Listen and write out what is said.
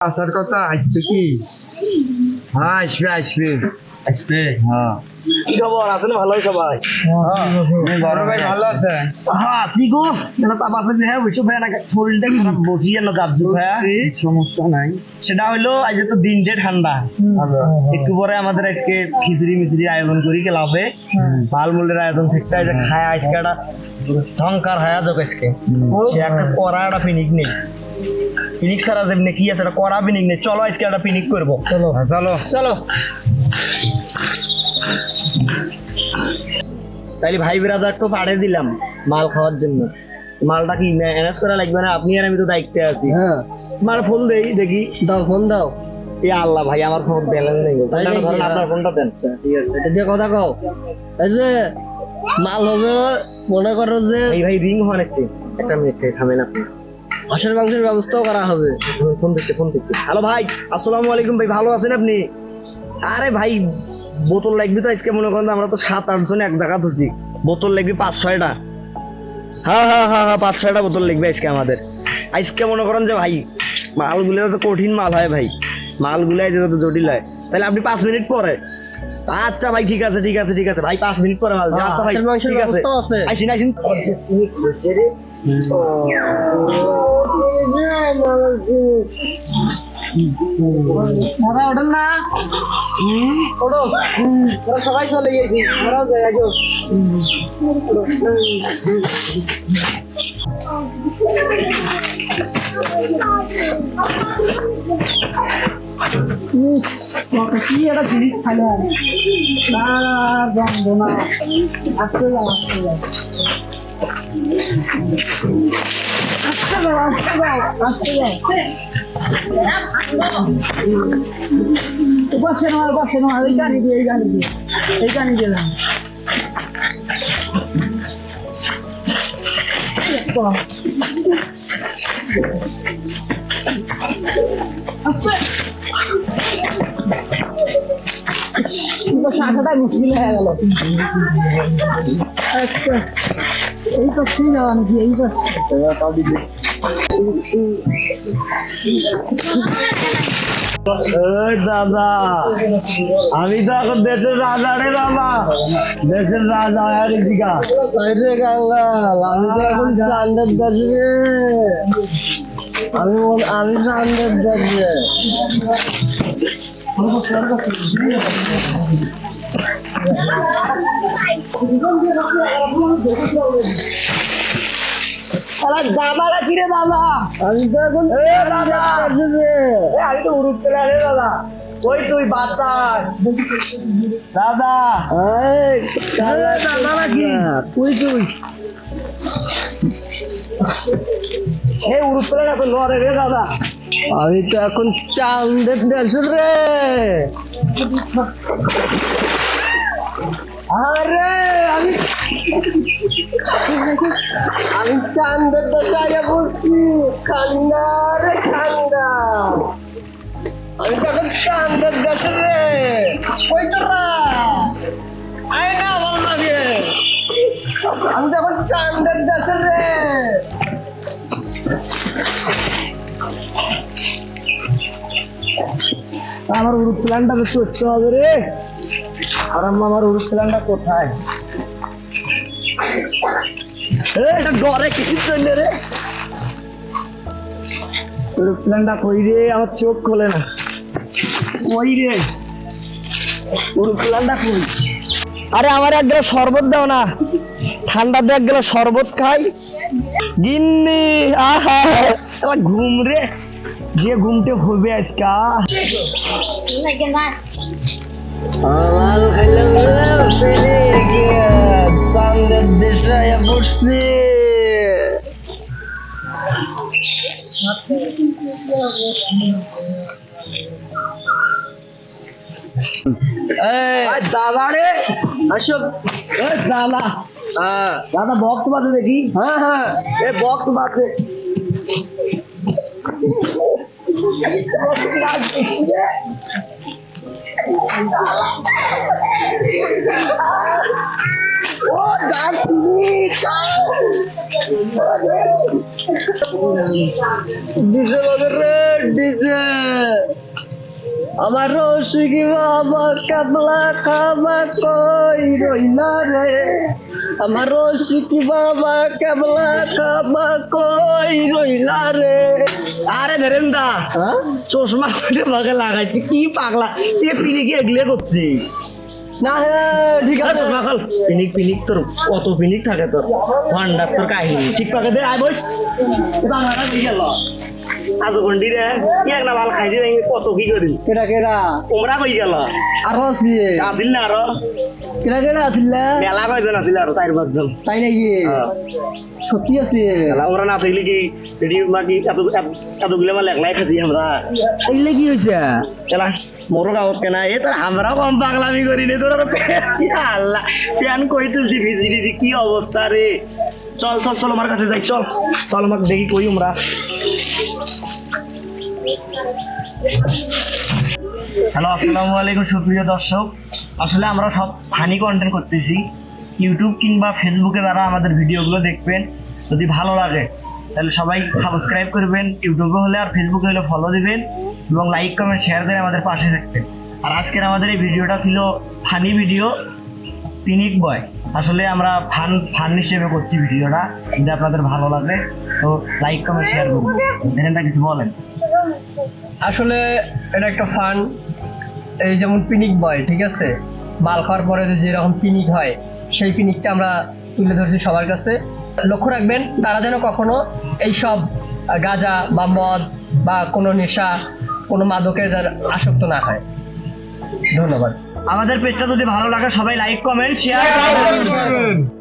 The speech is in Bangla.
আসার কথা আসবে কি? হ্যাঁ আসবে আসবে আসবে। হ্যাঁ কি খবর? আছেন ভালোই সবাই? বড় ভাই ভালো আছে? হ্যাঁ আছি গো। কেন তা বাপে যে বুঝছো ভাই না শরীরটা খারাপ বসি না গাবজু ভাই। সমস্যা নাই। সেটা হইলো আজ তো দিনটা ঠান্ডা। একটু পরে আমাদের আজকে খিচুড়ি মিচুড়ি আয়োজন করি গেলা হবে। মালমূলের আয়োজন থাকতে আজ খায় আজকে একটা ঝংকার হায়া যোগ আজকে। সে একটা কড়া একটা পিনিক নেই। পিনিক ছাড়া যেমনি কি আছে একটা কড়া পিনিক নেই। চলো আজকে একটা পিনিক করবো। চলো চলো চলো। তাইলে ভাই বিরাজার তো পাঠিয়ে দিলাম মাল খাওয়ার জন্য। মালটা কি ম্যানেজ করা লাগবে না? আপনি আর আমি তো দায়িত্বে আছি। হ্যাঁ তোমার ফোন দেই দেখি। দাও ফোন দাও। এ আল্লাহ ভাই আমার ফোন ব্যালেন্স নেই। তাই নাকি? ধরেন আপনার ফোনটা দেন। ঠিক আছে এটা দিয়ে কথা কও। এই যে মাল হবে মনে করো যে এই ভাই রিং হনেছে একটা মিনিট থামেন আপনি। হাঁসের মাংসের ব্যবস্থাও করা হবে। ফোন দিচ্ছে। হ্যালো ভাই, আসসালামু আলাইকুম ভাই, ভালো আছেন আপনি? আরে ভাই বোতল লাগবে তো আজকে মনে করেন আমরা তো 7-8 জন এক জায়গা ধরছি। বোতল লাগবে 5-6টা। হ্যাঁ 5-6টা বোতল লাগবে আজকে আমাদের। আজকে মনে করেন যে ভাই মালগুলো তো কঠিন মাল হয় ভাই, মালগুলাই তো জটিল হয়। তাহলে আপনি 5 মিনিট পরে। আচ্ছা ভাই ঠিক আছে ভাই 5 মিনিট পরে মাল। আচ্ছা ভাই হাঁসের মাংসের ঠিক আছে, ব্যবস্থাও আছে। আসিন। দাদা ওঠেন না। ওঠো। ওরা সবাই চলে গেছি। আমরাও যাই আগে। কি একটা জিনিস খালে গন্ধ না। আসতে যাও বসে নয় এই গাড়ি দিয়ে যান। আসাটাই মুশকিল হয়ে গেল। আচ্ছা এই তো ঠিক আছে এই তো দাদা আমি তো এখন দেশের রাজা রে বাবা, দেশের রাজা ঋতিকা। রে কাঙ্গাল আমি তো এখন চান্দের দাঁড়িয়ে আমি চান্দের দাঁড়িয়ে দাদা কিরে দাদা? আমি তো এখন আমি তো উড়ুত পেলে রে দাদা। ওই তুই বাতাস দাদা। দাদা নাকি তুই এই উড়ুত পেলে এখন লড়ে রে দাদা। আমি তো এখন চান্দের দেশে রে। আরে আমি চান্দের দেশে আগে বলছি ঠান্ডা রে ঠান্ডা। আমি তো এখন চান্দের দেশে রে। ওই তোরা আয় না আমার মাঝে। আমি তো এখন চান্দের দেশে রে। আমার উড়ুত প্ল্যানটা তো করতে হবে রে। আর আমার উড়ুত প্ল্যানটা কোথায়? এটা ডরে কিসের জন্য রে? উড়ুত প্ল্যানটা কই রে? আমার চোখ খোলে না। কই রে উড়ুত প্ল্যানটা কই? আরে আমার এক গ্লাস শরবত দাও না, ঠান্ডাতে এক গ্লাস শরবত খাই। গিন্নি আহা ঘুম রে, যে ঘুমটে হবে আজকা। আমার খাইলাম চান্দের দেশে পড়ছি। দাদা রে আসব দাদা, দাদা বক্স বাজে দেখি। হ্যাঁ এ বক্স বাজে। ও যাচ্ছি ডিজে বাজার রে ডিজে আমার রসিকি বাবা কাবলা খাবা কই রইলা রে আমার রসিকি বাবা কাবলা খাবা কই রইলা রে আরে ধরেন দা হ্যাঁ চশমা করে মাকে লাগাইছি কি পাগলা তুই পিনিক এগলে করছিস না হ্যাঁ ঠিক আছে চশমা খোল পিনিক পিনিক তোর কত পিনিক থাকে তোর ভান্ডার তোর কাহিনী ঠিক পাকে দে আয় বস বাংলাটা দিয়ে গেল আজ গন্ডি রে কি একটা ভাল খাইছি কত কি করি কেডা কেডা তোমরা কই গেল আরো আছে আসিল না আরো কেডা কেডা আছিল মেলা কয়জন আসিল আরো 4-5 জন তাই নাকি সত্যি আছে মেলা ওরা না থাকলে কি যদি বাকি এতগুলো মাল একলাই খাচ্ছি আমরা এইলে কি হয়েছে কেলা মোরো গাঁৱত কেনা এই তোর আমরাও কম পাগলামি করি নে তোর আল্লাহ প্যান কই তুলছি ভিজি ভিজি কি অবস্থা রে চল চল চল আমার কাছে যাই চল চল আমাকে দেখি কই আমরা হ্যালো আসসালামু আলাইকুম সুপ্রিয় দর্শক আসলে আমরা সব ফানি কন্টেন্ট করতেছি ইউটিউব কিংবা ফেসবুকে যারা আমাদের ভিডিওগুলো দেখবেন যদি ভালো লাগে তাহলে সবাই সাবস্ক্রাইব করবেন ইউটিউবে হলে আর ফেসবুকে হলে ফলো দিবেন এবং লাইক কমেন্ট শেয়ার করে আমাদের পাশে থাকবেন আর আজকের আমাদের এই ভিডিওটা ছিল ফানি ভিডিও পিনিক বয় আসলে আমরা ফান হিসেবে করছি ভিডিওটা যদি আপনাদের ভালো লাগে তো লাইক কমেন্ট শেয়ার করুন এখানটা কিছু বলেন আসলে এটা একটা ফান এই যেমন পিনিক বয় ঠিক আছে মাল খাওয়ার পরে যে যেরকম পিনিক হয় সেই পিনিকটা আমরা তুলে ধরছি সবার কাছে লক্ষ্য রাখবেন তারা যেন কখনো এইসব গাঁজা বা মদ বা কোনো নেশা কোনো মাদকে যেন আসক্ত না হয় ধন্যবাদ আমাদের পেজটা যদি ভালো লাগে সবাই লাইক কমেন্ট শেয়ার করবেন